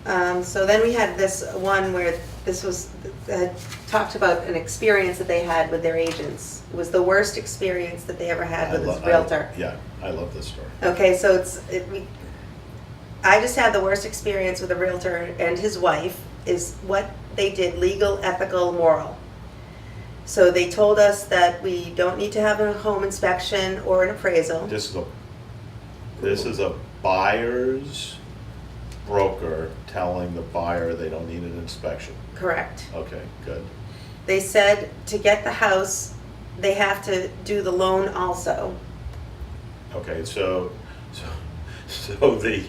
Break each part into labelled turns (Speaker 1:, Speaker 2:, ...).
Speaker 1: So then we had this one where this was, talked about an experience that they had with their agents. It was the worst experience that they ever had with this realtor.
Speaker 2: Yeah, I love this story.
Speaker 1: Okay, so I just had the worst experience with a realtor and his wife is what they did, legal, ethical, moral. So they told us that we don't need to have a home inspection or an appraisal.
Speaker 2: This is a buyer's broker telling the buyer they don't need an inspection.
Speaker 1: Correct.
Speaker 2: Okay, good.
Speaker 1: They said to get the house, they have to do the loan also.
Speaker 2: Okay, so the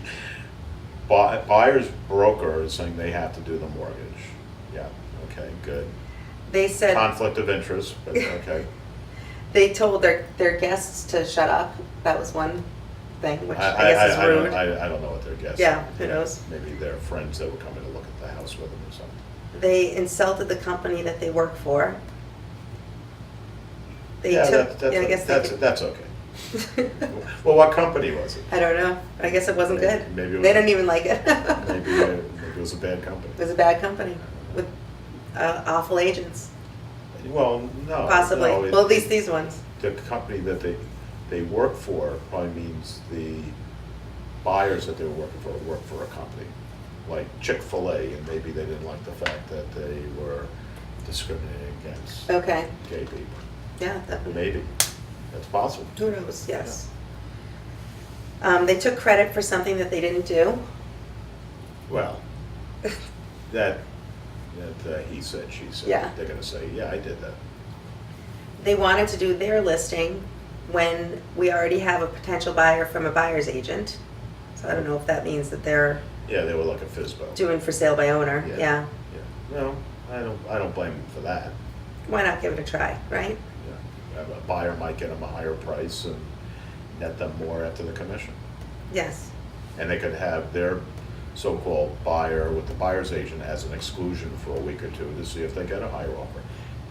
Speaker 2: buyer's broker is saying they have to do the mortgage. Yeah, okay, good.
Speaker 1: They said
Speaker 2: Conflict of interest, but okay.
Speaker 1: they told their guests to shut up. That was one thing, which I guess is rude.
Speaker 2: I don't know what their guess.
Speaker 1: Yeah, who knows?
Speaker 2: Maybe they're friends that were coming to look at the house with them or something.
Speaker 1: They insulted the company that they work for. They
Speaker 2: Yeah,
Speaker 1: took. Yeah, I guess
Speaker 2: that's okay. Well, what company was it?
Speaker 1: I don't know. I guess it wasn't good.
Speaker 2: Maybe it was
Speaker 1: they didn't even like it.
Speaker 2: maybe it was a bad company.
Speaker 1: It was a bad company with awful agents.
Speaker 2: Well, no.
Speaker 1: Possibly.
Speaker 2: No,
Speaker 1: Well, at least these ones.
Speaker 2: The company that they work for probably means the buyers that they were working for work for a company like Chick-fil-A, and maybe they didn't like the fact that they were discriminating against
Speaker 1: Okay.
Speaker 2: gay people.
Speaker 1: Yeah.
Speaker 2: Maybe. That's possible.
Speaker 1: Who knows? Yes. They took credit for something that they didn't do.
Speaker 2: Well, that he said, she said.
Speaker 1: Yeah.
Speaker 2: They're going to say, yeah, I did that.
Speaker 1: They wanted to do their listing when we already have a potential buyer from a buyer's agent. So I don't know if that means that they're
Speaker 2: Yeah, they were like a FISBO.
Speaker 1: doing for sale by owner. Yeah.
Speaker 2: No, I don't blame them for that.
Speaker 1: Why not give it a try, right?
Speaker 2: Yeah. A buyer might get them a higher price and net them more after the commission.
Speaker 1: Yes.
Speaker 2: And they could have their so-called buyer with the buyer's agent as an exclusion for a week or two to see if they get a higher offer.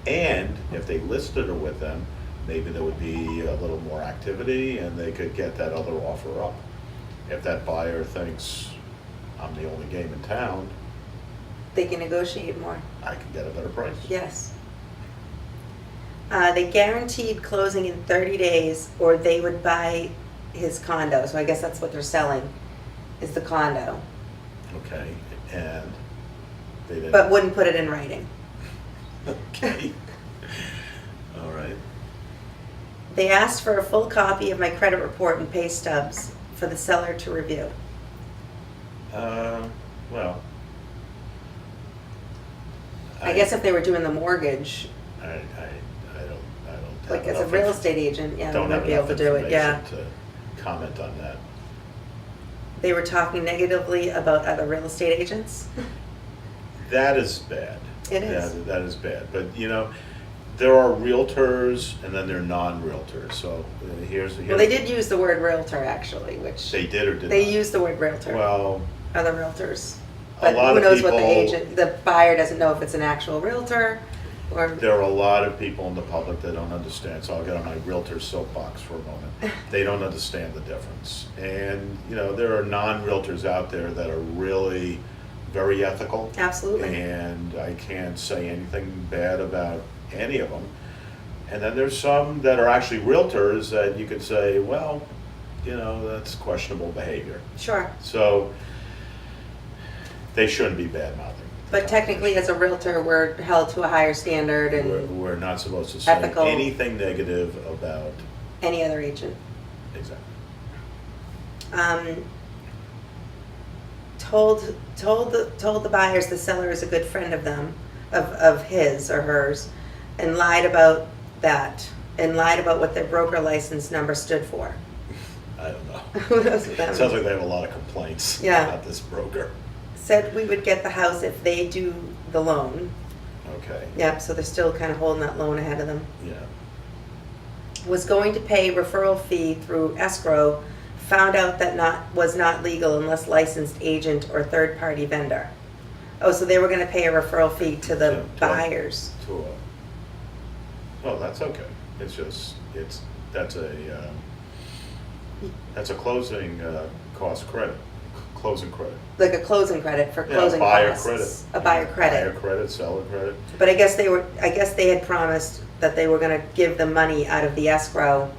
Speaker 2: And if they listed her with them, maybe there would be a little more activity and they could get that other offer up. If that buyer thinks, I'm the only game in town,
Speaker 1: They can negotiate more.
Speaker 2: I can get a better price.
Speaker 1: Yes. They guaranteed closing in 30 days or they would buy his condo. So I guess that's what they're selling, is the condo.
Speaker 2: Okay, and they didn't.
Speaker 1: But wouldn't put it in writing.
Speaker 2: Okay. All right.
Speaker 1: They asked for a full copy of my credit report and pay stubs for the seller to review.
Speaker 2: Well.
Speaker 1: I guess if they were doing the mortgage,
Speaker 2: I don't.
Speaker 1: like
Speaker 2: have
Speaker 1: as a
Speaker 2: enough
Speaker 1: real estate agent, yeah, they
Speaker 2: Don't
Speaker 1: might
Speaker 2: have
Speaker 1: be able
Speaker 2: enough
Speaker 1: to do it, yeah.
Speaker 2: information to comment on that.
Speaker 1: They were talking negatively about other real estate agents.
Speaker 2: That is bad.
Speaker 1: It is.
Speaker 2: That is bad. But, there are realtors and then there are non-realtors. So here's.
Speaker 1: Well, they did use the word realtor actually, which
Speaker 2: They did or did
Speaker 1: they
Speaker 2: not?
Speaker 1: used the word realtor.
Speaker 2: Well,
Speaker 1: Other realtors.
Speaker 2: a
Speaker 1: But
Speaker 2: lot
Speaker 1: who
Speaker 2: of
Speaker 1: knows what the
Speaker 2: people-
Speaker 1: the buyer doesn't know if it's an actual realtor or,
Speaker 2: there are a lot of people in the public that don't understand. So I'll get on my realtor soapbox for a moment. They don't understand the difference. And, there are non-realtors out there that are really very ethical.
Speaker 1: absolutely.
Speaker 2: And I can't say anything bad about any of them. And then there's some that are actually realtors that you could say, well, that's questionable behavior.
Speaker 1: Sure.
Speaker 2: So they shouldn't be bad-mouthing.
Speaker 1: But technically as a realtor, we're held to a higher standard and
Speaker 2: We're not supposed to say
Speaker 1: ethical.
Speaker 2: anything negative about,
Speaker 1: any other agent.
Speaker 2: exactly.
Speaker 1: Told the buyers the seller is a good friend of them, of his or hers, and lied about that, and lied about what their broker license number stood for.
Speaker 2: I don't know.
Speaker 1: Who knows what that means?
Speaker 2: Sounds like they have a lot of complaints
Speaker 1: Yeah.
Speaker 2: about this broker.
Speaker 1: Said we would get the house if they do the loan.
Speaker 2: Okay,
Speaker 1: Yep, so they're still kind of holding that loan ahead of them.
Speaker 2: yeah.
Speaker 1: Was going to pay referral fee through escrow, found out that was not legal unless licensed agent or third party vendor. Oh, so they were gonna pay a referral fee to the buyers.
Speaker 2: Well, that's okay. It's just, that's a closing cost credit. Closing credit.
Speaker 1: like a closing credit for
Speaker 2: Yeah,
Speaker 1: closing
Speaker 2: buyer
Speaker 1: costs.
Speaker 2: credit.
Speaker 1: A buyer credit.
Speaker 2: Buyer credit, seller credit.
Speaker 1: But I guess they had promised that they were gonna give the money out of the escrow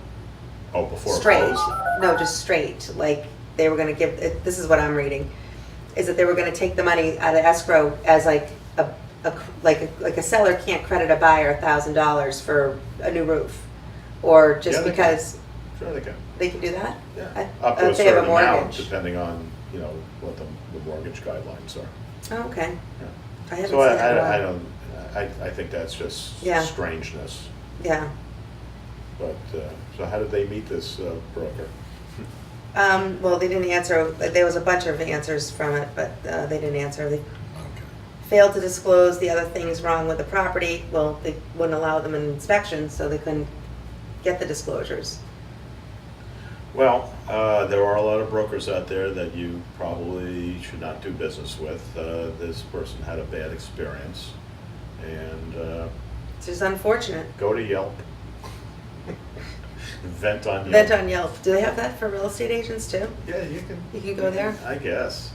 Speaker 2: Oh, before it
Speaker 1: straight.
Speaker 2: closed?
Speaker 1: No, just straight, like, they were gonna give, this is what I'm reading, is that they were gonna take the money out of escrow as like like a seller can't credit a buyer $1,000 for a new roof, or
Speaker 2: Yeah,
Speaker 1: just
Speaker 2: they
Speaker 1: because
Speaker 2: Sure they can.
Speaker 1: they can do that?
Speaker 2: Yeah.
Speaker 1: I-
Speaker 2: Up to a
Speaker 1: if they have a
Speaker 2: certain amount,
Speaker 1: mortgage.
Speaker 2: depending on, what the mortgage guidelines are.
Speaker 1: Oh, okay.
Speaker 2: Yeah.
Speaker 1: I haven't
Speaker 2: So
Speaker 1: seen that in a
Speaker 2: I
Speaker 1: while.
Speaker 2: don't, I think that's just
Speaker 1: Yeah.
Speaker 2: strangeness.
Speaker 1: Yeah.
Speaker 2: But, so how did they meet this broker?
Speaker 1: Well, they didn't answer, there was a bunch of answers from it, but they didn't answer. They
Speaker 2: Okay.
Speaker 1: failed to disclose the other things wrong with the property. Well, they wouldn't allow them an inspection, so they couldn't get the disclosures.
Speaker 2: Well, there are a lot of brokers out there that you probably should not do business with. This person had a bad experience, and
Speaker 1: It's just unfortunate.
Speaker 2: go to Yelp. Vent on Yelp.
Speaker 1: Vent on Yelp. Do they have that for real estate agents too?
Speaker 2: Yeah, you can.
Speaker 1: You can go there?
Speaker 2: I guess.